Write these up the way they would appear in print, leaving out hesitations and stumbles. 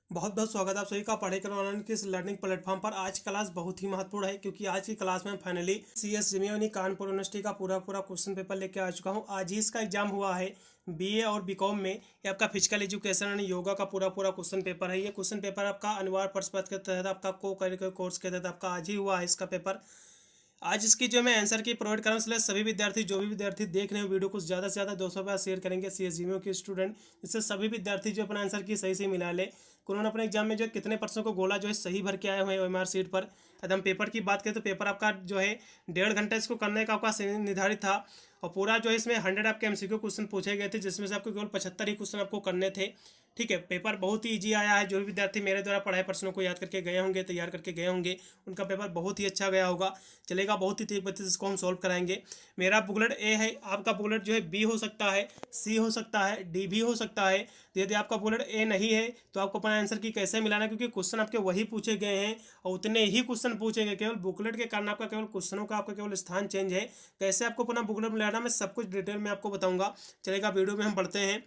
बहुत बहुत स्वागत है आप सभी का पढ़ाई करने ऑनलाइन के इस लर्निंग प्लेटफॉर्म पर। आज क्लास बहुत ही महत्वपूर्ण है क्योंकि आज की क्लास में फाइनली CS जिमी यानी कानपुर यूनिवर्सिटी का पूरा क्वेश्चन पेपर लेके आ चुका हूँ। आज ही इसका एग्जाम हुआ है। BA और BCom में ये आपका फिजिकल एजुकेशन यानी योगा का पूरा क्वेश्चन पेपर है। ये क्वेश्चन पेपर आपका अनिवार्य प्रश्न पत्र के तहत आपका को करिकुलर कोर्स के तहत आपका आज ही हुआ है इसका पेपर। आज इसकी जो मैं आंसर की प्रोवाइड कर रहा हूँ, इसलिए सभी विद्यार्थी जो भी विद्यार्थी देख रहे हैं वीडियो को ज़्यादा से ज़्यादा 200 बार शेयर करेंगे CS जिमियो के स्टूडेंट, इससे सभी विद्यार्थी जो अपना आंसर की सही मिला ले। उन्होंने अपने एग्जाम में जो कितने प्रश्नों को गोला जो है सही भर के आए हुए हैं OMR सीट पर। यदि हम पेपर की बात करें तो पेपर आपका जो है 1.5 घंटा इसको करने का आपका निर्धारित था और पूरा जो है इसमें 100 आपके MCQ क्वेश्चन पूछे गए थे, जिसमें से आपको केवल 75 ही क्वेश्चन आपको करने थे। ठीक है, पेपर बहुत ही ईजी आया है। जो भी विद्यार्थी मेरे द्वारा पढ़ाए प्रश्नों को याद करके गए होंगे, तैयार करके गए होंगे, उनका पेपर बहुत ही अच्छा गया होगा। चलेगा, बहुत ही तेज गति से इसको हम सॉल्व कराएंगे। मेरा बुकलेट A है, आपका बुकलेट जो है B हो सकता है, C हो सकता है, D भी हो सकता है। तो यदि आपका बुकलेट A नहीं है तो आपको अपना आंसर की कैसे मिलाना, क्योंकि क्वेश्चन आपके वही पूछे गए हैं और उतने ही क्वेश्चन पूछे गए। केवल बुकलेट के कारण आपका केवल क्वेश्चनों का आपका केवल स्थान चेंज है। कैसे आपको अपना बुकलेट मिलाना मैं सब कुछ डिटेल में आपको बताऊंगा। चलेगा, वीडियो में हम बढ़ते हैं।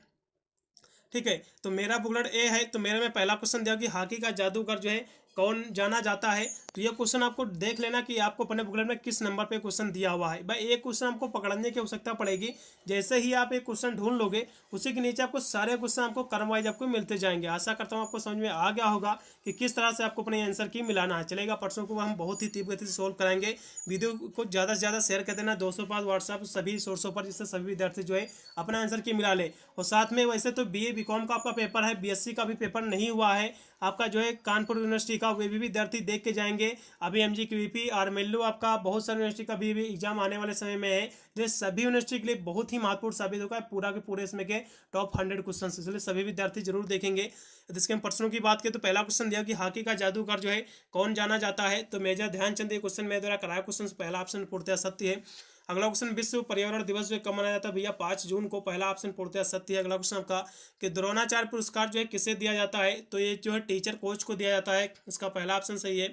ठीक है, तो मेरा बुकलेट A है। तो मेरे में पहला क्वेश्चन दिया कि हॉकी का जादूगर जो है कौन जाना जाता है। तो ये क्वेश्चन आपको देख लेना कि आपको अपने बुकलेट में किस नंबर पे क्वेश्चन दिया हुआ है। भाई एक क्वेश्चन आपको पकड़ने की आवश्यकता पड़ेगी। जैसे ही आप एक क्वेश्चन ढूंढ लोगे उसी के नीचे आपको सारे क्वेश्चन आपको क्रम वाइज आपको मिलते जाएंगे। आशा करता हूँ आपको समझ में आ गया होगा कि किस तरह से आपको अपने आंसर की मिलाना है। चलेगा, प्रश्नों को हम बहुत ही तीव्र गति से सोल्व कराएंगे। वीडियो को ज़्यादा से ज़्यादा शेयर कर देना 205 व्हाट्सएप सभी सोर्सों पर, जिससे सभी विद्यार्थी जो है अपना आंसर की मिला ले। और साथ में वैसे तो BA BCom का आपका पेपर है, BSc का भी पेपर नहीं हुआ है आपका जो है कानपुर यूनिवर्सिटी का, वे भी विद्यार्थी देख के जाएंगे। अभी MGQP आरमेलू आपका बहुत सारे यूनिवर्सिटी का भी एग्जाम आने वाले समय में है, जो सभी यूनिवर्सिटी के लिए बहुत ही महत्वपूर्ण साबित होगा। पूरा के पूरे इसमें के टॉप 100 क्वेश्चन, इसलिए सभी विद्यार्थी जरूर देखेंगे। इसके हम प्रश्नों की बात करें तो पहला क्वेश्चन दिया कि हॉकी का जादूगर जो है कौन जाना जाता है। तो मेजर ध्यानचंद ये क्वेश्चन मेरे द्वारा कराया क्वेश्चन, पहला ऑप्शन पूर्णतः सत्य है। अगला क्वेश्चन, विश्व पर्यावरण दिवस जो कब मनाया जाता है भैया 5 जून को, पहला ऑप्शन पूर्णतः सत्य है। अगला क्वेश्चन आपका कि द्रोणाचार्य पुरस्कार जो है किसे दिया जाता है। तो ये जो है टीचर कोच को दिया जाता है, इसका पहला ऑप्शन सही है।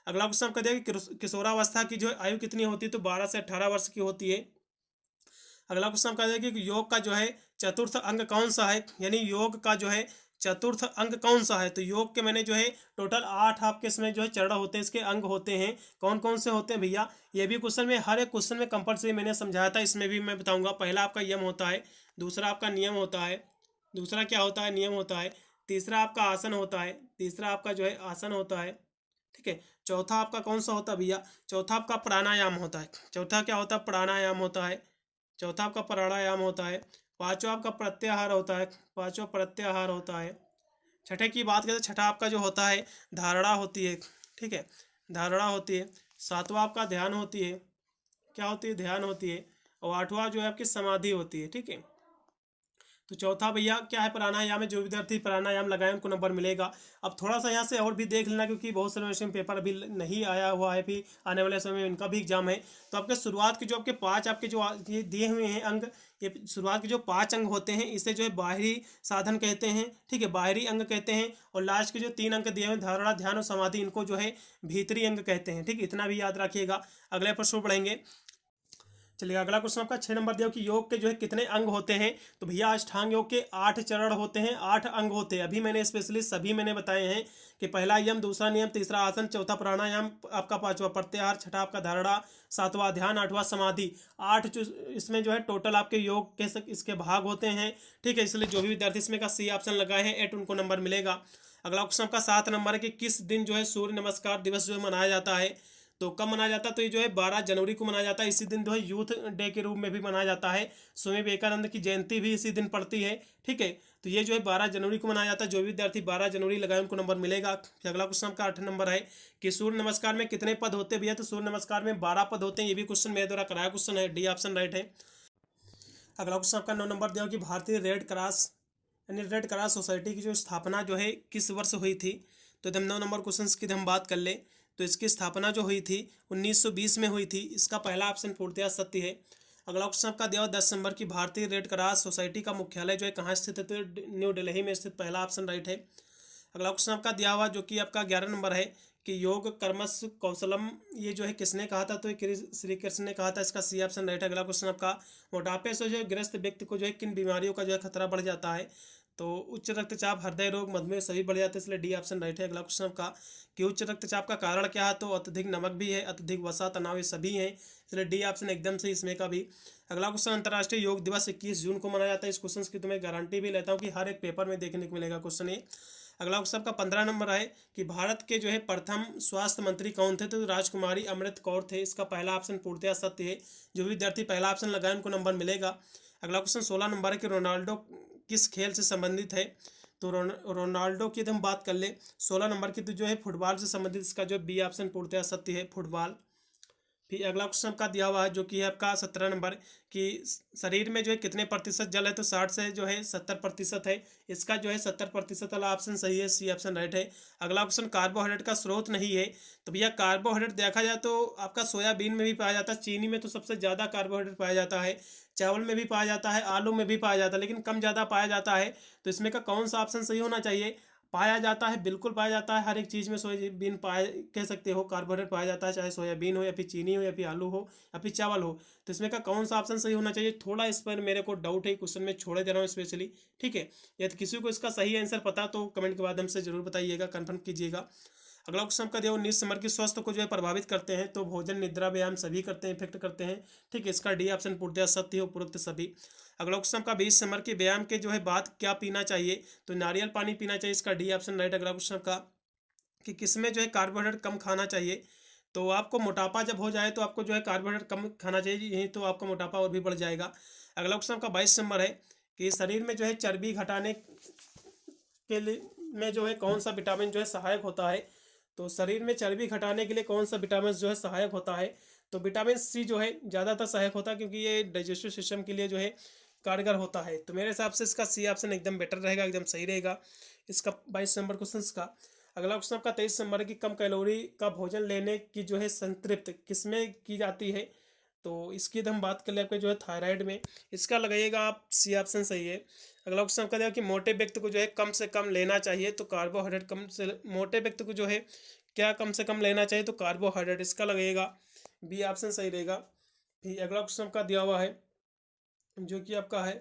अगला क्वेश्चन आपका दिया कि किशोरावस्था की जो आयु कितनी होती है। तो 12 से 18 वर्ष की होती है। अगला क्वेश्चन आपका दिया कि योग का जो है चतुर्थ अंग कौन सा है, यानी योग का जो है चतुर्थ अंग कौन सा है। तो योग के मैंने जो है टोटल 8 आपके इसमें जो है चरण होते हैं, इसके अंग होते हैं। कौन कौन से होते हैं भैया, ये भी क्वेश्चन में हर एक क्वेश्चन में कंपलसरी मैंने समझाया था, इसमें भी मैं बताऊंगा। पहला आपका यम होता है, दूसरा आपका नियम होता है, दूसरा क्या होता है नियम होता है, तीसरा आपका आसन होता है, तीसरा आपका जो है आसन होता है। ठीक है, चौथा आपका कौन सा होता है भैया, चौथा आपका प्राणायाम होता है। चौथा क्या होता है, प्राणायाम होता है। चौथा आपका प्राणायाम होता है। पांचवा आपका प्रत्याहार होता है, पांचवा प्रत्याहार होता है। छठे की बात करें तो छठा आपका जो होता है धारणा होती है। ठीक है, धारणा होती है। सातवां आपका ध्यान होती है, क्या होती है, ध्यान होती है। और आठवां जो है आपकी समाधि होती है। ठीक है, तो चौथा भैया क्या है, प्राणायाम है। जो विद्यार्थी प्राणायाम लगाए उनको नंबर मिलेगा। अब थोड़ा सा यहाँ से और भी देख लेना, क्योंकि बहुत सारे यूनिवर्सिटी में पेपर अभी नहीं आया हुआ है, फिर आने वाले समय में इनका भी एग्जाम है। तो आपके शुरुआत के जो आपके 5 आपके जो ये दिए हुए हैं अंग, ये शुरुआत के जो 5 अंग होते हैं इसे जो है बाहरी साधन कहते हैं। ठीक है, बाहरी अंग कहते हैं। और लास्ट के जो 3 अंक दिए हुए धारणा, ध्यान और समाधि, इनको जो है भीतरी अंग कहते हैं। ठीक है, इतना भी याद रखिएगा। अगले प्रश्न पढ़ेंगे। चलिए, अगला क्वेश्चन आपका 6 नंबर दिया कि योग के जो है कितने अंग होते हैं। तो भैया अष्टांग योग के 8 चरण होते हैं, 8 अंग होते हैं। अभी मैंने स्पेशली सभी मैंने बताए हैं कि पहला यम, दूसरा नियम, तीसरा आसन, चौथा प्राणायाम, आपका पांचवा प्रत्याहार, छठा आपका धारणा, सातवां ध्यान, आठवां समाधि। 8 जो इसमें जो है टोटल आपके योग के इसके भाग होते हैं। ठीक है, इसलिए जो भी विद्यार्थी इसमें का C ऑप्शन लगाए हैं 8, उनको नंबर मिलेगा। अगला क्वेश्चन आपका 7 नंबर है कि किस दिन जो है सूर्य नमस्कार दिवस जो है मनाया जाता है। तो कब मनाया जाता है, तो ये जो है 12 जनवरी को मनाया जाता है। इसी दिन जो है यूथ डे के रूप में भी मनाया जाता है। स्वामी विवेकानंद की जयंती भी इसी दिन पड़ती है। ठीक है, तो ये जो है 12 जनवरी को मनाया जाता है। जो भी विद्यार्थी 12 जनवरी लगाए उनको नंबर मिलेगा। फिर अगला क्वेश्चन आपका 8 नंबर है कि सूर्य नमस्कार में कितने पद होते हैं भैया। तो सूर्य नमस्कार में 12 पद होते हैं। ये भी क्वेश्चन मेरे द्वारा कराया क्वेश्चन है, D ऑप्शन राइट है। अगला क्वेश्चन आपका 9 नंबर दिया कि भारतीय रेड क्रॉस यानी रेड क्रॉस सोसाइटी की जो स्थापना जो है किस वर्ष हुई थी। तो हम 9 नंबर क्वेश्चन की हम बात कर ले तो इसकी स्थापना जो हुई थी 1920 में हुई थी। इसका पहला ऑप्शन पूर्णतः सत्य है। अगला क्वेश्चन आपका दिया 10 नंबर की भारतीय रेड क्रॉस सोसाइटी का मुख्यालय जो है कहाँ स्थित है। तो न्यू दिल्ली में स्थित, पहला ऑप्शन राइट है। अगला क्वेश्चन आपका दिया हुआ जो कि आपका 11 नंबर है कि योग कर्मस कौशलम, ये जो है किसने कहा था। तो श्री कृष्ण ने कहा था, इसका C ऑप्शन राइट है। अगला क्वेश्चन आपका मोटापे से जो है ग्रस्त व्यक्ति को जो है किन बीमारियों का जो है खतरा बढ़ जाता है। तो उच्च रक्तचाप, हृदय रोग, मधुमेह सभी बढ़ जाते हैं, इसलिए डी ऑप्शन राइट है। अगला क्वेश्चन आपका कि उच्च रक्तचाप का कारण क्या है, तो अत्यधिक नमक भी है, अत्यधिक वसा, तनाव, ये सभी हैं, इसलिए डी ऑप्शन एकदम से इसमें का भी। अगला क्वेश्चन अंतर्राष्ट्रीय योग दिवस 21 जून को मनाया जाता है। इस क्वेश्चन की तुम्हें गारंटी भी लेता हूँ कि हर एक पेपर में देखने को मिलेगा क्वेश्चन ये। अगला क्वेश्चन का 15 नंबर है कि भारत के जो है प्रथम स्वास्थ्य मंत्री कौन थे, तो राजकुमारी अमृत कौर थे। इसका पहला ऑप्शन पूर्णतः सत्य है। जो विद्यार्थी पहला ऑप्शन लगाए उनको नंबर मिलेगा। अगला क्वेश्चन 16 नंबर है कि रोनाल्डो किस खेल से संबंधित है, तो रोनाल्डो की हम बात कर ले 16 नंबर की, तो जो है फुटबॉल से संबंधित, इसका जो बी ऑप्शन पूर्णतः सत्य है, फुटबॉल। फिर अगला क्वेश्चन का दिया हुआ है जो कि है आपका 17 नंबर कि शरीर में जो है कितने प्रतिशत जल है, तो 60 से जो है 70% है। इसका जो है 70% वाला ऑप्शन सही है, सी ऑप्शन राइट है। अगला ऑप्शन कार्बोहाइड्रेट का स्रोत नहीं है, तो भैया कार्बोहाइड्रेट देखा जाए तो आपका सोयाबीन में भी पाया जाता है, चीनी में तो सबसे ज़्यादा कार्बोहाइड्रेट पाया जाता है, चावल में भी पाया जाता है, आलू में भी पाया जाता है, लेकिन कम ज़्यादा पाया जाता है। तो इसमें का कौन सा ऑप्शन सही होना चाहिए, पाया जाता है, बिल्कुल पाया जाता है, हर एक चीज़ में सोयाबीन पाया कह सकते हो, कार्बोहाइड्रेट पाया जाता है, चाहे सोयाबीन हो या फिर चीनी हो या फिर आलू हो या फिर चावल हो। तो इसमें का कौन सा ऑप्शन सही होना चाहिए, थोड़ा इस पर मेरे को डाउट है, क्वेश्चन में छोड़े दे रहा हूँ स्पेशली, ठीक है। यदि किसी को इसका सही आंसर पता तो कमेंट के माध्यम से जरूर बताइएगा, कन्फर्म कीजिएगा। अगला क्वेश्चन का दिया 19 नंबर की स्वास्थ्य को जो है प्रभावित करते हैं, तो भोजन, निद्रा, व्यायाम सभी करते हैं, इफेक्ट करते हैं, ठीक है। इसका डी ऑप्शन पूर्णतः सत्य है, उपरोक्त सभी। अगला क्वेश्चन का 20 नंबर की व्यायाम के जो है बाद क्या पीना चाहिए, तो नारियल पानी पीना चाहिए, इसका डी ऑप्शन राइट। अगला क्वेश्चन का कि किसमें जो है कार्बोहाइड्रेट कम खाना चाहिए, तो आपको मोटापा जब हो जाए तो आपको जो है कार्बोहाइड्रेट कम खाना चाहिए, यही तो आपका मोटापा और भी बढ़ जाएगा। अगला क्वेश्चन का 22 नंबर है कि शरीर में जो है चर्बी घटाने के लिए में जो है कौन सा विटामिन जो है सहायक होता है, तो शरीर में चर्बी घटाने के लिए कौन सा विटामिन जो है सहायक होता है, तो विटामिन सी जो है ज़्यादातर सहायक होता है, क्योंकि ये डाइजेस्टिव सिस्टम के लिए जो है कारगर होता है। तो मेरे हिसाब से इसका सी ऑप्शन एकदम बेटर रहेगा, एकदम सही रहेगा इसका 22 नंबर क्वेश्चन का। अगला क्वेश्चन आपका 23 नंबर है कि कम कैलोरी का भोजन लेने की जो है संतृप्त किसमें की जाती है, तो इसकी हम बात कर ले आपके जो है थायराइड में, इसका लगाइएगा आप, सी ऑप्शन सही है। अगला क्वेश्चन आपका दिया कि मोटे व्यक्ति को जो है कम से कम लेना चाहिए, तो कार्बोहाइड्रेट कम से, मोटे व्यक्ति को जो है क्या कम से कम लेना चाहिए, तो कार्बोहाइड्रेट, इसका लगेगा बी ऑप्शन सही रहेगा। फिर अगला क्वेश्चन आपका दिया हुआ है जो कि आपका है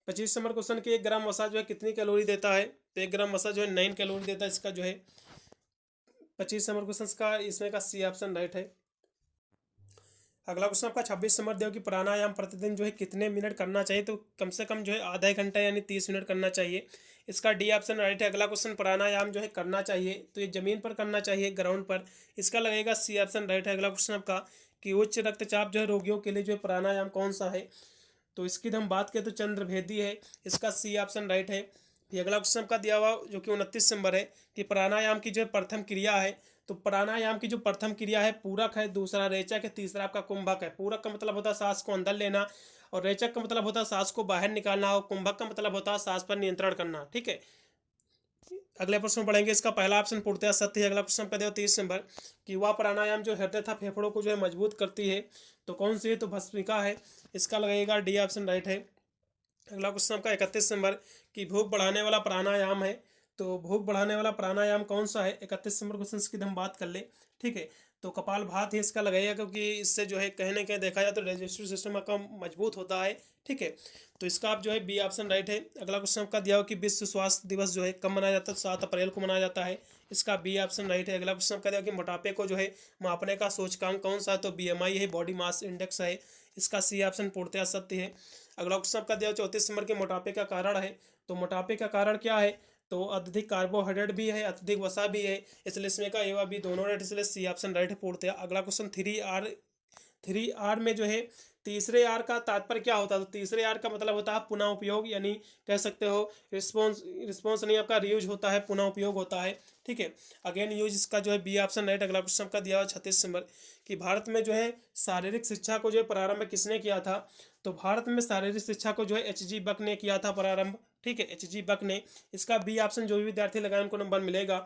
25 नंबर क्वेश्चन की 1 ग्राम वसा जो है कितनी कैलोरी देता है, तो 1 ग्राम वसा जो है 9 कैलोरी देता है, इसका जो है 25 नंबर क्वेश्चन का इसमें का सी ऑप्शन राइट है। अगला क्वेश्चन आपका 26 नंबर दिया कि प्राणायाम प्रतिदिन जो है कितने मिनट करना चाहिए, तो कम से कम जो है आधा घंटा यानी 30 मिनट करना चाहिए, इसका डी ऑप्शन राइट है। अगला क्वेश्चन प्राणायाम जो है करना चाहिए तो ये जमीन पर करना चाहिए, ग्राउंड पर, इसका लगेगा सी ऑप्शन राइट है। अगला क्वेश्चन आपका कि उच्च रक्तचाप जो है रोगियों के लिए जो है प्राणायाम कौन सा है, तो इसकी हम बात करें तो चंद्रभेदी है, इसका सी ऑप्शन राइट है। फिर अगला क्वेश्चन का दिया हुआ जो कि 29 नंबर है कि प्राणायाम की जो है प्रथम क्रिया है, तो प्राणायाम की जो प्रथम क्रिया है पूरक है, दूसरा रेचक है, तीसरा आपका कुंभक है। पूरक का मतलब होता है सांस को अंदर लेना, और रेचक का मतलब होता है सांस को बाहर निकालना, और कुंभक का मतलब होता है सांस पर नियंत्रण करना, ठीक है। अगले प्रश्न में पढ़ेंगे, इसका पहला ऑप्शन पूर्णतः सत्य है। अगला क्वेश्चन का दिया 30 नंबर कि वह प्राणायाम जो हृदय तथा फेफड़ों को जो है मजबूत करती है, तो कौन सी है, तो भस्त्रिका है, इसका लगेगा डी ऑप्शन राइट है। अगला क्वेश्चन आपका 31 नंबर कि भूख बढ़ाने वाला प्राणायाम है, तो भूख बढ़ाने वाला प्राणायाम कौन सा है, 31 नंबर क्वेश्चन की हम बात कर ले, ठीक है। तो कपालभाति इसका लगेगा, क्योंकि इससे जो है कहीं ना कहीं देखा जाए तो डाइजेस्टिव सिस्टम आपका मजबूत होता है, ठीक है। तो इसका आप जो है बी ऑप्शन राइट है। अगला क्वेश्चन आपका दिया हो कि विश्व स्वास्थ्य दिवस जो है कब मनाया जाता है, 7 अप्रैल को मनाया जाता है, इसका बी ऑप्शन राइट है। अगला क्वेश्चन आपका दिया कि मोटापे को जो है मापने का सूचकांक कौन सा है, तो BMI है, बॉडी मास इंडेक्स है, इसका सी ऑप्शन पूर्णतः सत्य है। अगला क्वेश्चन आपका दिया 34 नंबर के मोटापे का कारण है, तो मोटापे का कारण क्या है, तो अत्यधिक कार्बोहाइड्रेट भी है, अत्यधिक वसा भी है, इसलिए इसमें का ए व बी दोनों राइट, इसलिए सी ऑप्शन राइट है पूर्णतः। अगला क्वेश्चन 3R में जो है तीसरे आर का तात्पर्य क्या होता है, तो तीसरे आर का मतलब होता है पुनः उपयोग, यानी कह सकते हो रिस्पॉन्स नहीं आपका रीयूज होता है, पुनः उपयोग होता है, ठीक है। अगेन यूज, इसका जो है बी ऑप्शन राइट। अगला क्वेश्चन का दिया हुआ 36 नंबर कि भारत में जो है शारीरिक शिक्षा को जो है प्रारंभ किसने किया था, तो भारत में शारीरिक शिक्षा को जो है HG बक ने किया था प्रारंभ, ठीक है, HG बक ने, इसका बी ऑप्शन जो भी विद्यार्थी लगाए उनको नंबर मिलेगा।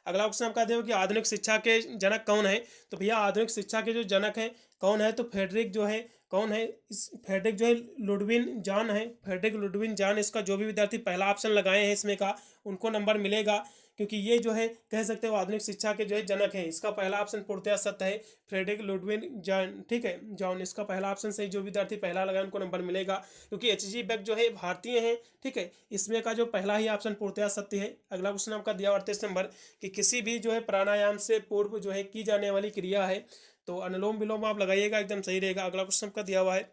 अगला क्वेश्चन आपका देखो कि आधुनिक शिक्षा के जनक कौन है, तो भैया आधुनिक शिक्षा के जो जनक हैं कौन है, तो फ्रेडरिक जो है कौन है इस फ्रेडरिक जो है लुडविन जॉन है, फ्रेडरिक लुडविन जॉन। इसका जो भी विद्यार्थी पहला ऑप्शन लगाए हैं इसमें का उनको नंबर मिलेगा, क्योंकि ये जो है कह सकते हो आधुनिक शिक्षा के जो है जनक हैं। इसका पहला ऑप्शन पूर्णतः सत्य है, फ्रेडरिक लुडविन जॉन, ठीक है, जॉन। इसका पहला ऑप्शन सही, जो विद्यार्थी पहला लगाए उनको नंबर मिलेगा, क्योंकि एच.जी. बेक जो है भारतीय हैं, ठीक है। इसमें का जो पहला ही ऑप्शन पूर्णतः सत्य है। अगला क्वेश्चन आपका दिया 38 नंबर कि किसी भी जो है प्राणायाम से पूर्व जो है की जाने वाली क्रिया है, तो अनुलोम विलोम आप लगाइएगा, एकदम सही रहेगा। अगला क्वेश्चन आपका दिया हुआ है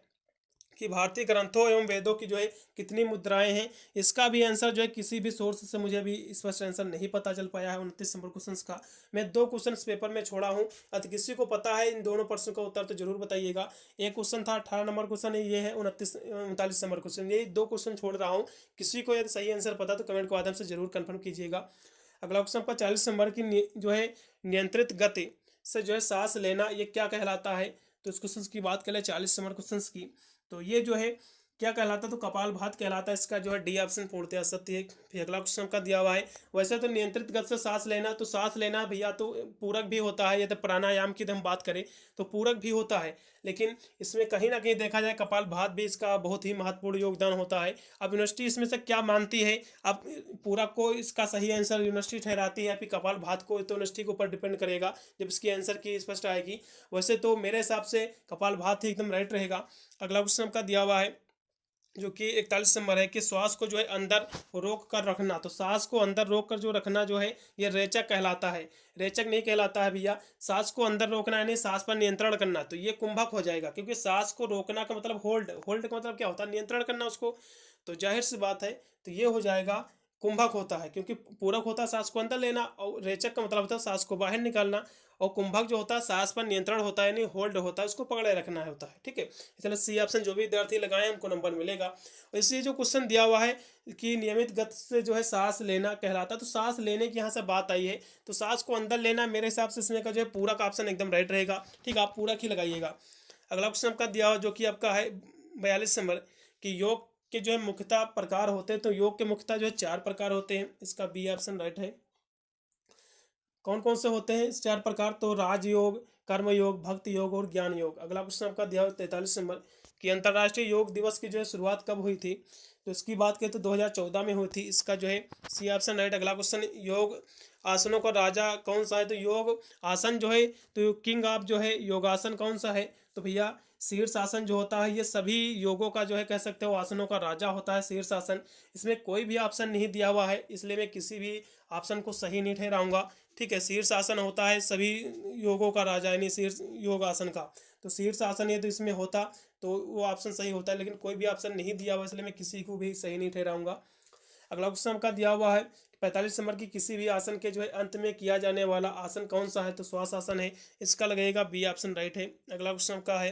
कि भारतीय ग्रंथों एवं वेदों की जो है कितनी मुद्राएं हैं। इसका भी आंसर जो है किसी भी सोर्स से मुझे अभी स्पष्ट आंसर नहीं पता चल पाया है 29 नंबर क्वेश्चन का। मैं 2 क्वेश्चन पेपर में छोड़ा हूं, अगर किसी को पता है इन दोनों प्रश्न का उत्तर तो जरूर बताइएगा। एक क्वेश्चन था 18 नंबर क्वेश्चन, ये है 39 नंबर क्वेश्चन, ये 2 क्वेश्चन छोड़ रहा हूँ। किसी को यदि सही आंसर पता तो कमेंट के माध्यम से जरूर कन्फर्म कीजिएगा। अगला क्वेश्चन आपका 40 नंबर की जो है नियंत्रित गति से जो है सांस लेना ये क्या कहलाता है। तो इस क्वेश्चन की बात करें 40 नंबर क्वेश्चन की, तो ये जो है क्या कहलाता है, तो कपालभात कहलाता है। इसका जो है डी ऑप्शन पूर्णतः सत्य है। फिर अगला क्वेश्चन का दिया हुआ है, वैसे तो नियंत्रित गति से सांस लेना, तो सांस लेना भैया तो पूरक भी होता है, या तो प्राणायाम की हम बात करें तो पूरक भी होता है, लेकिन इसमें कहीं ना कहीं देखा जाए कपालभात भी इसका बहुत ही महत्वपूर्ण योगदान होता है। अब यूनिवर्सिटी इसमें से क्या मानती है, अब पूरक को इसका सही आंसर यूनिवर्सिटी ठहराती है, फिर कपालभात को तो यूनिवर्सिटी के ऊपर डिपेंड करेगा जब इसकी आंसर की स्पष्ट आएगी। वैसे तो मेरे हिसाब से कपालभात ही एकदम राइट रहेगा। अगला क्वेश्चन का दिया हुआ है जो कि 41 नंबर है कि श्वास को जो है अंदर रोक कर रखना, तो सांस को अंदर रोक कर जो रखना जो है ये रेचक कहलाता है। रेचक नहीं कहलाता है भैया, सांस को अंदर रोकना यानी सांस पर नियंत्रण करना, तो ये कुंभक हो जाएगा, क्योंकि सांस को रोकना का मतलब होल्ड, होल्ड का मतलब क्या होता है, नियंत्रण करना उसको, तो जाहिर सी बात है तो ये हो जाएगा कुंभक होता है, क्योंकि पूरक होता है सांस को अंदर लेना, और रेचक का मतलब होता है सांस को बाहर निकालना, और कुंभक जो होता है सांस पर नियंत्रण होता है, यानी होल्ड होता है, उसको पकड़े रखना होता है, ठीक है। इसलिए सी ऑप्शन जो भी विद्यार्थी लगाए उनको नंबर मिलेगा। और इसलिए जो क्वेश्चन दिया हुआ है कि नियमित गति से जो है सांस लेना कहलाता है, तो सांस लेने की यहाँ से बात आई है, तो सांस को अंदर लेना मेरे हिसाब से इसमें का जो है पूरक ऑप्शन एकदम राइट रहेगा, ठीक, आप पूरक ही लगाइएगा। अगला क्वेश्चन आपका दिया हुआ जो कि आपका है 42 नंबर कि योग के जो है मुख्यतः प्रकार होते हैं, तो योग के मुख्यतः जो है 4 प्रकार होते हैं, इसका बी ऑप्शन राइट है। कौन कौन से होते हैं इस 4 प्रकार, तो राजयोग, कर्म योग, भक्ति योग और ज्ञान योग। अगला क्वेश्चन आपका दिया हुआ 43 नंबर कि अंतर्राष्ट्रीय योग दिवस की जो है शुरुआत कब हुई थी, तो इसकी बात करें तो 2014 में हुई थी, इसका जो है सी ऑप्शन राइट। अगला क्वेश्चन योग आसनों का राजा कौन सा है, तो योग आसन जो है तो किंग ऑफ जो है योगासन कौन सा है, तो भैया शीर्षासन जो होता है ये सभी योगों का जो है कह सकते हो आसनों का राजा होता है शीर्षासन। इसमें कोई भी ऑप्शन नहीं दिया हुआ है, इसलिए मैं किसी भी ऑप्शन को सही नहीं ठहराऊंगा, ठीक है। शीर्षासन होता है सभी योगों का राजा, यानी शीर्ष योग आसन का, तो शीर्षासन ये तो इसमें होता तो वो ऑप्शन सही होता है, लेकिन कोई भी ऑप्शन नहीं दिया हुआ, इसलिए मैं किसी को भी सही नहीं ठहराऊंगा। अगला क्वेश्चन का दिया हुआ है 45 नंबर की किसी भी आसन के जो है अंत में किया जाने वाला आसन कौन सा है, तो श्वास आसन है, इसका लगेगा बी ऑप्शन राइट है। अगला क्वेश्चन का है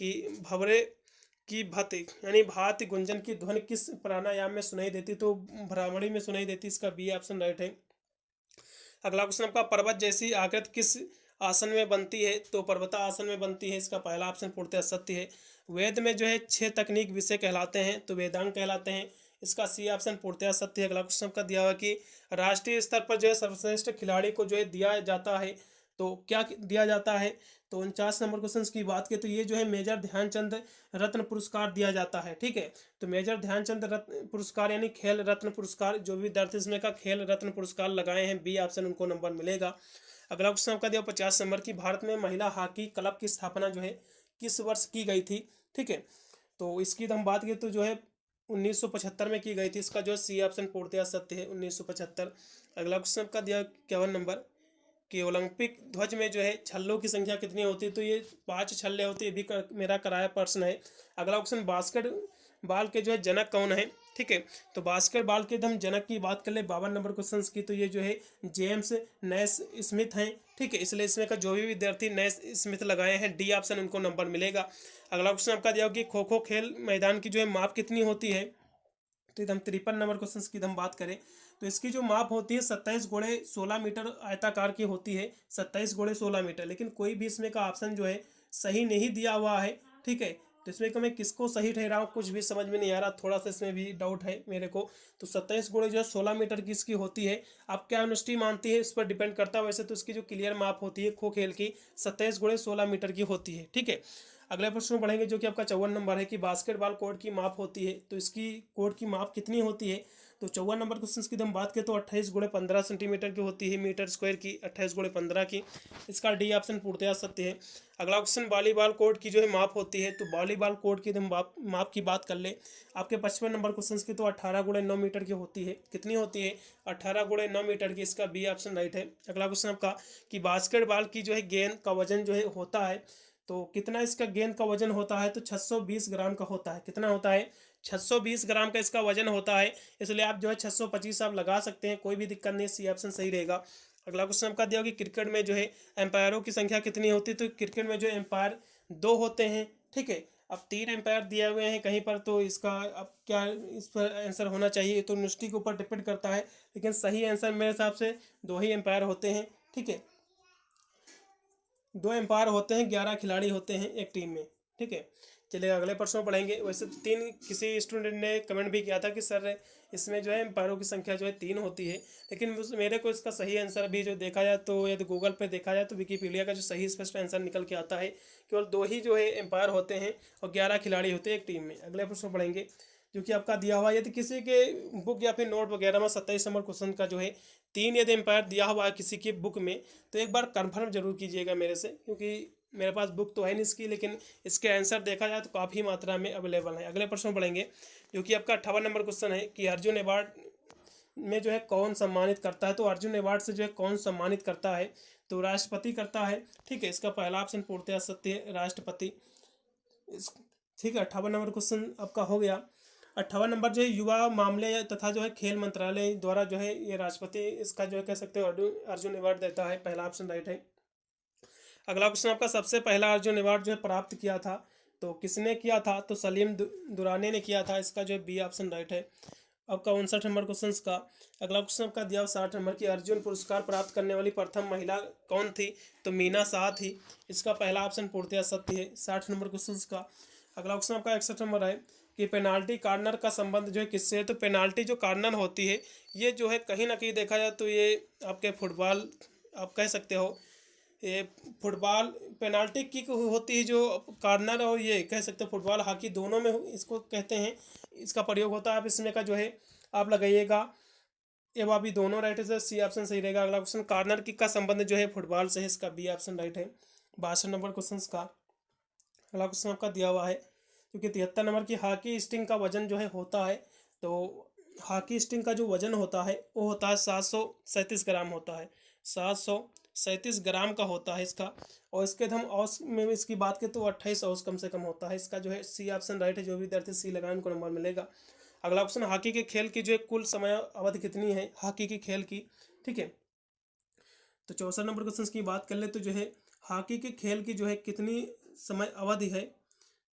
कि भंवरे की भत यानी भात गुंजन की ध्वनि किस प्राणायाम में सुनाई देती, तो भ्रामरी में सुनाई देती, इसका बी ऑप्शन राइट है। अगला क्वेश्चन आपका पर्वत जैसी आकृति किस आसन में बनती है, तो पर्वता आसन में बनती है, इसका पहला ऑप्शन पूर्णतः सत्य है। वेद में जो है 6 तकनीक विषय कहलाते हैं, तो वेदांग कहलाते हैं, इसका सी ऑप्शन पूर्णतः सत्य है। अगला क्वेश्चन का दिया हुआ कि राष्ट्रीय स्तर पर जो है सर्वश्रेष्ठ खिलाड़ी को जो है दिया जाता है, तो क्या दिया जाता है, तो 49 नंबर क्वेश्चन की बात की तो ये जो है मेजर ध्यानचंद रत्न पुरस्कार दिया जाता है, ठीक है। तो मेजर ध्यानचंद रत्न पुरस्कार यानी खेल रत्न पुरस्कार, जो भी विद्यार्थी इसमें का खेल रत्न पुरस्कार लगाए हैं बी ऑप्शन उनको नंबर मिलेगा। अगला क्वेश्चन आपका दिया 50 नंबर की भारत में महिला हॉकी क्लब की स्थापना जो है किस वर्ष की गई थी, ठीक है। तो इसकी हम बात करें तो जो है 1975 में की गई थी, इसका जो है सी ऑप्शन पूर्णतः सत्य है 1975। अगला क्वेश्चन आपका दिया 51 नंबर कि ओलंपिक ध्वज में जो है छल्लों की संख्या कितनी होती है, तो ये 5 छल्ले होते हैं, ये भी मेरा कराया प्रश्न है। अगला क्वेश्चन बास्केटबॉल के जो है जनक कौन है, ठीक है। तो बास्केटबॉल के हम जनक की बात कर ले 52 नंबर क्वेश्चन की, तो ये जो है जेम्स नैश स्मिथ हैं, ठीक है। इसलिए इसमें का जो भी विद्यार्थी नैश स्मिथ लगाए हैं डी ऑप्शन उनको नंबर मिलेगा। अगला क्वेश्चन आपका दिया कि खो खो खेल मैदान की जो है माप कितनी होती है, तो एकदम 53 नंबर क्वेश्चन की हम बात करें तो इसकी जो माप होती है 27 गुणे 16 मीटर आयताकार की होती है, 27 गुणे 16 मीटर, लेकिन कोई भी इसमें का ऑप्शन जो है सही नहीं दिया हुआ है, ठीक है। तो इसमें का मैं किसको सही ठहराऊँ कुछ भी समझ में नहीं आ रहा, थोड़ा सा इसमें भी डाउट है मेरे को। तो 27 गुणे जो है 16 मीटर की इसकी होती है, आप क्या यूनिवर्सिटी मानती है इस पर डिपेंड करता है। वैसे तो इसकी जो क्लियर माप होती है खो खेल की 27 गुणे 16 मीटर की होती है, ठीक है। अगले प्रश्न में पढ़ेंगे जो कि आपका 54 नंबर है कि बास्केटबॉल कोर्ट की माप होती है, तो इसकी कोर्ट की माप कितनी होती है। तो 54 नंबर क्वेश्चन की हम बात करें तो 28 × 15 सेंटीमीटर की होती है, मीटर स्क्वायर की 28 × 15 की। इसका डी ऑप्शन पूर्णतः सत्य है। अगला क्वेश्चन वॉलीबॉल कोर्ट की जो है माप होती है, तो वॉलीबॉल कोर्ट की हम माप की बात कर ले आपके 55 नंबर क्वेश्चन की, तो 18 × 9 मीटर की होती है। कितनी होती है, 18 × 9 मीटर की। इसका बी ऑप्शन राइट है। अगला क्वेश्चन आपका कि बास्केटबॉल की जो है गेंद का वजन जो है होता है, तो कितना इसका गेंद का वजन होता है, तो 620 ग्राम का होता है। कितना होता है, 620 ग्राम का इसका वजन होता है। इसलिए आप जो है 625 आप लगा सकते हैं, कोई भी दिक्कत नहीं, सी ऑप्शन सही रहेगा। अगला क्वेश्चन आपका दिया कि क्रिकेट में जो है एम्पायरों की संख्या कितनी होती है, तो क्रिकेट में जो एम्पायर 2 होते हैं। ठीक है, अब 3 एम्पायर दिए हुए हैं कहीं पर, तो इसका अब क्या इस पर आंसर होना चाहिए, तो यूनिवर्सिटी के ऊपर डिपेंड करता है, लेकिन सही आंसर मेरे हिसाब से 2 ही एम्पायर होते हैं। ठीक है, 2 एम्पायर होते हैं, 11 खिलाड़ी होते हैं एक टीम में। ठीक है, चलिए अगले प्रश्न में पढ़ेंगे। वैसे 3 किसी स्टूडेंट ने कमेंट भी किया था कि सर इसमें जो है एम्पायरों की संख्या जो है 3 होती है, लेकिन मेरे को इसका सही आंसर भी जो देखा जाए तो यदि गूगल पे देखा जाए तो विकीपीडिया का जो सही स्पष्ट आंसर निकल के आता है, केवल 2 ही जो है एम्पायर होते हैं और 11 खिलाड़ी होते हैं एक टीम में। अगले प्रश्न पढ़ेंगे जो कि आपका दिया हुआ, यदि किसी के बुक या फिर नोट वगैरह में 27 नंबर क्वेश्चन का जो है 3 यदि एम्पायर दिया हुआ है किसी की बुक में, तो एक बार कंफर्म जरूर कीजिएगा मेरे से, क्योंकि मेरे पास बुक तो है नहीं इसकी, लेकिन इसके आंसर देखा जाए तो काफ़ी मात्रा में अवेलेबल है। अगले प्रश्न पढ़ेंगे जो कि आपका 58 नंबर क्वेश्चन है कि अर्जुन अवार्ड में जो है कौन सम्मानित करता है, तो अर्जुन अवार्ड से जो है कौन सम्मानित करता है, तो राष्ट्रपति करता है। ठीक है, इसका पहला ऑप्शन पूर्णतः सत्य है, राष्ट्रपति। ठीक है, 58 नंबर क्वेश्चन आपका हो गया। 58 नंबर जो है युवा मामले तथा जो है खेल मंत्रालय द्वारा जो है ये राष्ट्रपति इसका जो है कह सकते हो अर्जुन अवार्ड देता है। पहला ऑप्शन राइट है। अगला क्वेश्चन आपका सबसे पहला अर्जुन अवार्ड जो है प्राप्त किया था, तो किसने किया था, तो सलीम दुरानी ने किया था। इसका जो है बी ऑप्शन राइट है। आपका 59 नंबर क्वेश्चन का अगला क्वेश्चन आपका दिया 60 नंबर की अर्जुन पुरस्कार प्राप्त करने वाली प्रथम महिला कौन थी, तो मीना शाह थी। इसका पहला ऑप्शन पूर्णतः सत्य है। 60 नंबर क्वेश्चन का अगला क्वेश्चन आपका 61 नंबर है कि पेनाल्टी कॉर्नर का संबंध जो है किससे है, तो पेनाल्टी जो कॉर्नर होती है ये जो है कहीं ना कहीं देखा जाए तो ये आपके फुटबॉल आप कह सकते हो, ये फुटबॉल पेनाल्टी किक होती है जो कॉर्नर, और ये कह सकते हो फुटबॉल हॉकी दोनों में इसको कहते हैं, इसका प्रयोग होता है। आप इसमें का जो है आप लगाइएगा, ये अभी दोनों राइट है, सी ऑप्शन सही रहेगा। अगला क्वेश्चन कॉर्नर किक का संबंध जो है फुटबॉल से है, इसका बी ऑप्शन राइट है। 62 नंबर क्वेश्चन का अगला क्वेश्चन आपका दिया हुआ है क्योंकि 73 नंबर की हॉकी स्टिंग का वजन जो है होता है, तो हॉकी स्टिंग का जो वजन होता है वो होता है 737 ग्राम होता है, 737 ग्राम का होता है इसका। और इसके हम औस में इसकी बात करें तो 28 औस कम से कम होता है। इसका जो है सी ऑप्शन राइट है। जो भी विद्यार्थी सी लगाए उनको नंबर मिलेगा। अगला ऑप्शन हॉकी के खेल की जो है कुल समय अवधि कितनी है हॉकी के खेल की। ठीक है, तो 64 नंबर क्वेश्चन की बात कर ले तो जो है हॉकी के खेल की जो है कितनी समय अवधि है,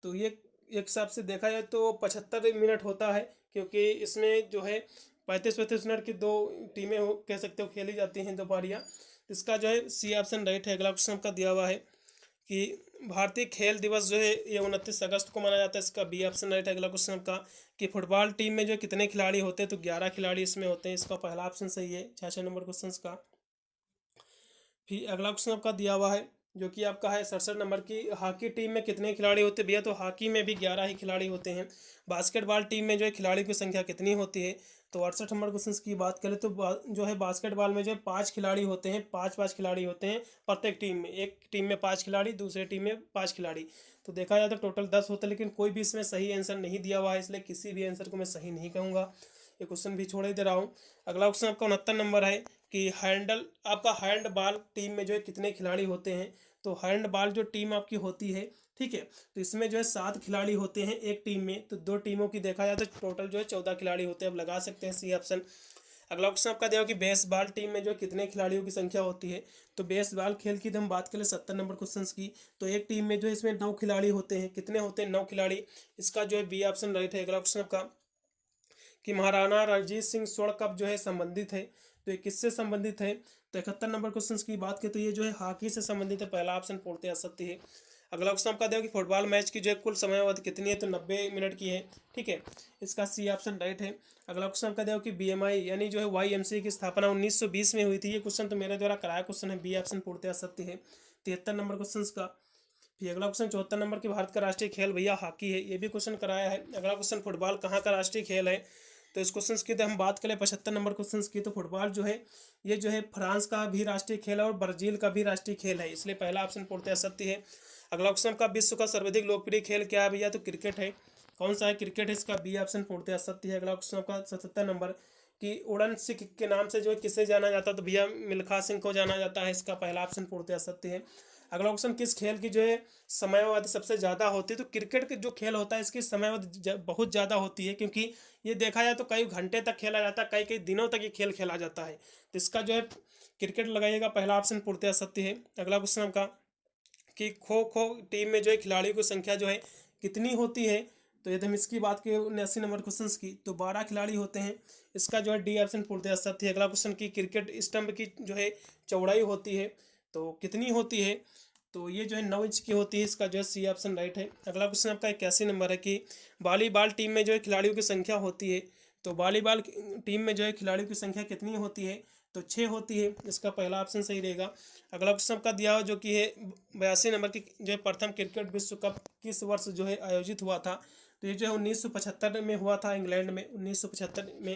तो ये एक हिसाब से देखा जाए तो 75 मिनट होता है, क्योंकि इसमें जो है 35 मिनट की 2 टीमें कह सकते हो खेली जाती हैं, 2 पारियाँ। इसका जो है सी ऑप्शन राइट है। अगला क्वेश्चन आपका दिया हुआ है कि भारतीय खेल दिवस जो है ये 29 अगस्त को मनाया जाता है, इसका बी ऑप्शन राइट है। अगला क्वेश्चन आपका कि फुटबॉल टीम में जो कितने खिलाड़ी होते हैं, तो 11 खिलाड़ी इसमें होते हैं, इसका पहला ऑप्शन सही है। 66 नंबर क्वेश्चन का फिर अगला क्वेश्चन आपका दिया हुआ है जो कि आपका है 67 नंबर की हॉकी टीम में कितने खिलाड़ी होते हैं भैया, तो हॉकी में भी 11 ही खिलाड़ी होते हैं। बास्केटबॉल टीम में जो है खिलाड़ियों की संख्या कितनी होती है, तो 68 नंबर क्वेश्चन की बात करें तो जो है बास्केटबॉल में जो है 5 खिलाड़ी होते हैं, 5 खिलाड़ी होते हैं प्रत्येक टीम में। एक टीम में 5 खिलाड़ी, दूसरे टीम में 5 खिलाड़ी, तो देखा जाए तो टोटल 10 होते हैं। लेकिन कोई भी इसमें सही आंसर नहीं दिया हुआ है, इसलिए किसी भी आंसर को मैं सही नहीं कहूँगा, ये क्वेश्चन भी छोड़ ही दे रहा हूँ। अगला क्वेश्चन आपका 69 नंबर है कि हैंड बॉल टीम में जो है कितने खिलाड़ी होते हैं, तो हैंड बॉल जो टीम आपकी होती है, ठीक है, तो इसमें जो है 7 खिलाड़ी होते हैं एक टीम में, तो 2 टीमों की देखा जाए तो टोटल जो है 14 खिलाड़ी होते हैं। अब लगा सकते हैं सी ऑप्शन। अगला क्वेश्चन आपका दिया कि बेसबॉल टीम में जो कितने खिलाड़ियों की संख्या होती है, तो बेसबॉल खेल की हम बात करें 70 नंबर क्वेश्चन की, तो एक टीम में जो है इसमें 9 खिलाड़ी होते हैं। कितने होते हैं, 9 खिलाड़ी, इसका जो है बी ऑप्शन राइट है। अगला क्वेश्चन आपका कि महाराणा रणजीत सिंह स्वर्ण कप जो है संबंधित है, तो ये किससे संबंधित है, तो 71 नंबर क्वेश्चन की बात करें तो ये जो है हॉकी से संबंधित है, पहला ऑप्शन पूर्णतः सत्य है। अगला क्वेश्चन आपका देखो कि फुटबॉल मैच की जो है कुल समय अवधि कितनी है, तो 90 मिनट की है। ठीक है, इसका सी ऑप्शन राइट है। अगला क्वेश्चन आपका देखो कि बीएमआई यानी जो है YMCA की स्थापना 1920 में हुई थी। ये क्वेश्चन तो मेरे द्वारा कराया क्वेश्चन है, बी ऑप्शन पूर्णतः सत्य है। 73 नंबर क्वेश्चन का फिर अगला क्वेश्चन 74 नंबर की भारत का राष्ट्रीय खेल भैया हॉकी है, ये भी क्वेश्चन कराया है। अगला क्वेश्चन फुटबॉल कहाँ का राष्ट्रीय खेल है, तो इस क्वेश्चन की तो हम बात करें 75 नंबर क्वेश्चन की, तो फुटबॉल जो है ये जो है फ्रांस का भी राष्ट्रीय खेल है और ब्राजील का भी राष्ट्रीय खेल है, इसलिए पहला ऑप्शन पूर्णतः सत्य है। अगला क्वेश्चन का विश्व का सर्वाधिक लोकप्रिय खेल क्या है भैया, तो क्रिकेट है। कौन सा है, क्रिकेट है, इसका बी ऑप्शन पूर्णतः सत्य है। अगला क्वेश्चन का 77 नंबर कि उड़न सिख के नाम से जो है किसे जाना जाता है, तो भैया मिल्खा सिंह को जाना जाता है, इसका पहला ऑप्शन पूर्णतः सत्य है। अगला क्वेश्चन किस खेल की जो है समयावधि सबसे ज़्यादा होती है, तो क्रिकेट के जो खेल होता है इसकी समयावधि बहुत ज़्यादा होती है, क्योंकि ये देखा जाए तो कई घंटे तक खेला जाता है, कई कई दिनों तक ये खेल खेला जाता है, तो इसका जो है क्रिकेट लगाइएगा, पहला ऑप्शन पूर्णतः सत्य है। अगला क्वेश्चन आपका कि खो खो टीम में जो है खिलाड़ियों की संख्या जो है कितनी होती है, तो यदि हम इसकी बात करें 79 नंबर क्वेश्चन की, तो 12 खिलाड़ी होते हैं, इसका जो है डी ऑप्शन पूर्णतः सत्य है। अगला क्वेश्चन की क्रिकेट स्टंप की जो है चौड़ाई होती है तो कितनी होती है, तो ये जो है 9 इंच की होती है, इसका जो है सी ऑप्शन राइट है। अगला क्वेश्चन आपका 81 नंबर है कि वॉलीबॉल टीम में जो है खिलाड़ियों की संख्या होती है, तो वॉलीबॉल टीम में जो है खिलाड़ियों की संख्या कितनी होती है, तो 6 होती है, इसका पहला ऑप्शन सही रहेगा। अगला क्वेश्चन आपका दिया हुआ जो कि है 82 नंबर की जो है प्रथम क्रिकेट विश्व कप किस वर्ष जो है आयोजित हुआ था, तो ये जो है 1975 में हुआ था इंग्लैंड में, 1975 में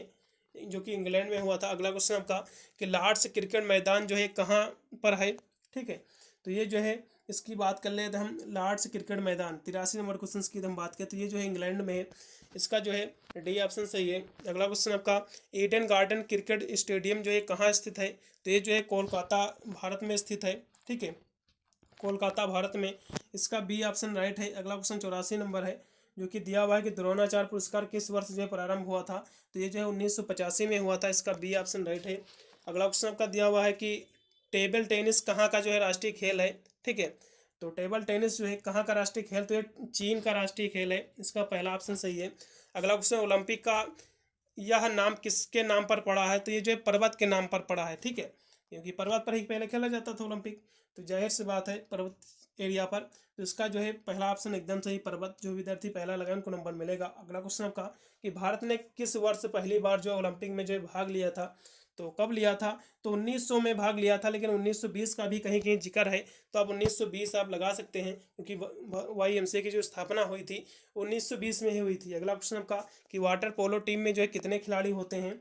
जो कि इंग्लैंड में हुआ था। अगला क्वेश्चन आपका कि लॉर्ड्स क्रिकेट मैदान जो है कहाँ पर है, ठीक है, तो ये जो है इसकी बात कर ले तो हम लॉर्ड्स क्रिकेट मैदान 83 नंबर क्वेश्चन की हम बात करें तो ये जो है इंग्लैंड में है, इसका जो है डी ऑप्शन सही है। अगला क्वेश्चन आपका ईडन गार्डन क्रिकेट स्टेडियम जो है कहाँ स्थित है, तो ये जो है कोलकाता भारत में स्थित है, ठीक है, कोलकाता भारत में, इसका बी ऑप्शन राइट है। अगला क्वेश्चन 84 नंबर है जो कि दिया हुआ है कि द्रोणाचार्य पुरस्कार किस वर्ष जो है प्रारंभ हुआ था, तो ये जो है 1985 में हुआ था, इसका बी ऑप्शन राइट है। अगला क्वेश्चन आपका दिया हुआ है कि टेबल टेनिस कहाँ का जो है राष्ट्रीय खेल है, ठीक है, तो टेबल टेनिस जो है कहाँ का राष्ट्रीय खेल, तो ये चीन का राष्ट्रीय खेल है, इसका पहला ऑप्शन सही है। अगला क्वेश्चन ओलंपिक का यह नाम किसके नाम पर पड़ा है, तो ये जो है पर्वत के नाम पर पड़ा है, ठीक है, क्योंकि पर्वत पर ही पहले खेला जाता था ओलंपिक, तो जाहिर सी बात है पर्वत एरिया पर, तो इसका जो है पहला ऑप्शन एकदम सही पर्वत, जो विद्यार्थी पहला लगाए उनको नंबर मिलेगा। अगला क्वेश्चन आपका कि भारत ने किस वर्ष पहली बार जो ओलंपिक में जो है भाग लिया था, तो कब लिया था, तो 1900 में भाग लिया था, लेकिन 1920 का भी कहीं कहीं जिक्र है, तो आप 1920 आप लगा सकते हैं, क्योंकि YMCA की जो स्थापना हुई थी 1920 में ही हुई थी। अगला क्वेश्चन आपका कि वाटर पोलो टीम में जो है कितने खिलाड़ी होते हैं,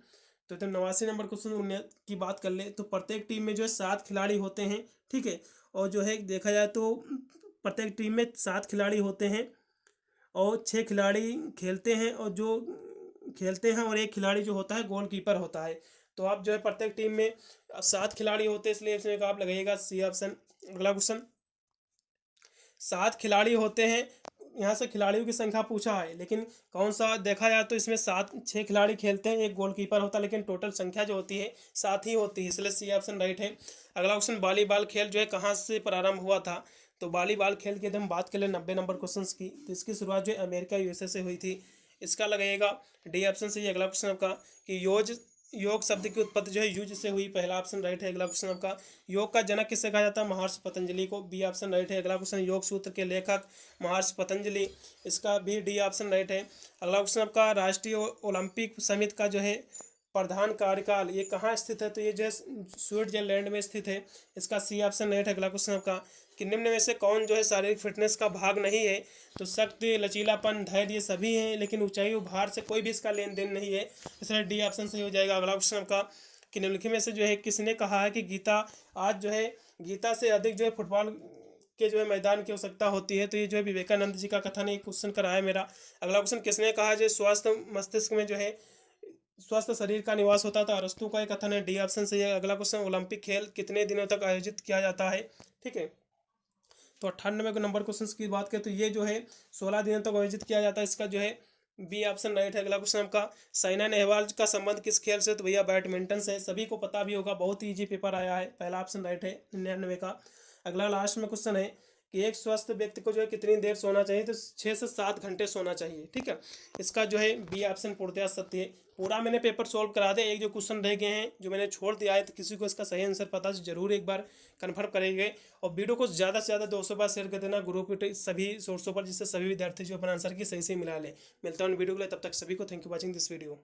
तो 89 नंबर क्वेश्चन की बात कर ले तो प्रत्येक टीम में जो है 7 खिलाड़ी होते हैं, ठीक है, और जो है देखा जाए तो प्रत्येक टीम में 7 खिलाड़ी होते हैं और 6 खिलाड़ी खेलते हैं, और जो खेलते हैं और एक खिलाड़ी जो होता है गोलकीपर होता है, तो आप जो है प्रत्येक टीम में 7 खिलाड़ी होते हैं, इसलिए इसमें आप लगाइएगा सी ऑप्शन। अगला क्वेश्चन 7 खिलाड़ी होते हैं, यहाँ से खिलाड़ियों की संख्या पूछा है, लेकिन कौन सा देखा जाए तो इसमें 6 खिलाड़ी खेलते हैं, एक गोलकीपर होता है, लेकिन टोटल संख्या जो होती है 7 ही होती है, इसलिए सी ऑप्शन राइट है। अगला क्वेश्चन वॉलीबॉल खेल जो है कहाँ से प्रारंभ हुआ था, तो वॉलीबॉल खेल की यदि हम बात करें 90 नंबर क्वेश्चन की, तो इसकी शुरुआत जो है अमेरिका USA से हुई थी, इसका लगेगा डी ऑप्शन से ही। अगला क्वेश्चन आपका कि योग शब्द की उत्पत्ति जो है युज से हुई, पहला ऑप्शन राइट है। अगला क्वेश्चन आपका योग का जनक किसे कहा जाता है, महर्षि पतंजलि को, बी ऑप्शन राइट है। अगला क्वेश्चन योग सूत्र के लेखक महर्षि पतंजलि, इसका भी डी ऑप्शन राइट है। अगला क्वेश्चन आपका राष्ट्रीय ओलंपिक समिति का जो है प्रधान कार्यकाल ये कहाँ स्थित है, तो ये जो है स्विट्जरलैंड में स्थित है, इसका सी ऑप्शन राइट है। अगला क्वेश्चन आपका कि निम्न में से कौन जो है शारीरिक फिटनेस का भाग नहीं है, तो शक्ति, लचीलापन, धैर्य ये सभी हैं, लेकिन ऊंचाई और भार से कोई भी इसका लेन देन नहीं है, इसलिए डी ऑप्शन सही हो जाएगा। अगला क्वेश्चन आपका कि निम्नलिखित में से जो है किसने कहा है कि गीता आज जो है गीता से अधिक जो है फुटबॉल के जो है मैदान की आवश्यकता होती है, तो ये जो है विवेकानंद जी का कथन है, क्वेश्चन करा है मेरा। अगला क्वेश्चन किसने कहा जो स्वस्थ मस्तिष्क में जो है स्वस्थ शरीर का निवास होता था, अरस्तु का एक कथन है, डी ऑप्शन सही है। अगला क्वेश्चन ओलंपिक खेल कितने दिनों तक आयोजित किया जाता है, ठीक है, तो 98 नंबर क्वेश्चन की बात करें तो ये जो है 16 दिनों तक आयोजित किया जाता है, इसका जो है बी ऑप्शन राइट है। अगला क्वेश्चन आपका साइना नेहवाल का संबंध किस खेल से, तो भैया बैडमिंटन से, सभी को पता भी होगा, बहुत ही ईजी पेपर आया है, पहला ऑप्शन राइट है 99 का। अगला लास्ट में क्वेश्चन है कि एक स्वस्थ व्यक्ति को जो है कितनी देर सोना चाहिए, तो 6 से 7 घंटे सोना चाहिए, ठीक है, इसका जो है बी ऑप्शन पूर्णतः सत्य है। पूरा मैंने पेपर सॉल्व करा दिया, एक जो क्वेश्चन रह गए हैं जो मैंने छोड़ दिया है, तो किसी को इसका सही आंसर पता है जरूर एक बार कन्फर्म करेंगे, और वीडियो को ज़्यादा से ज़्यादा 200 बार शेयर कर देना ग्रुप पे सभी सोर्सों पर, जिससे सभी विद्यार्थी जो अपना आंसर की सही से मिला ले। मिलता हूँ वीडियो के लिए, तब तक सभी को thank you watching this video.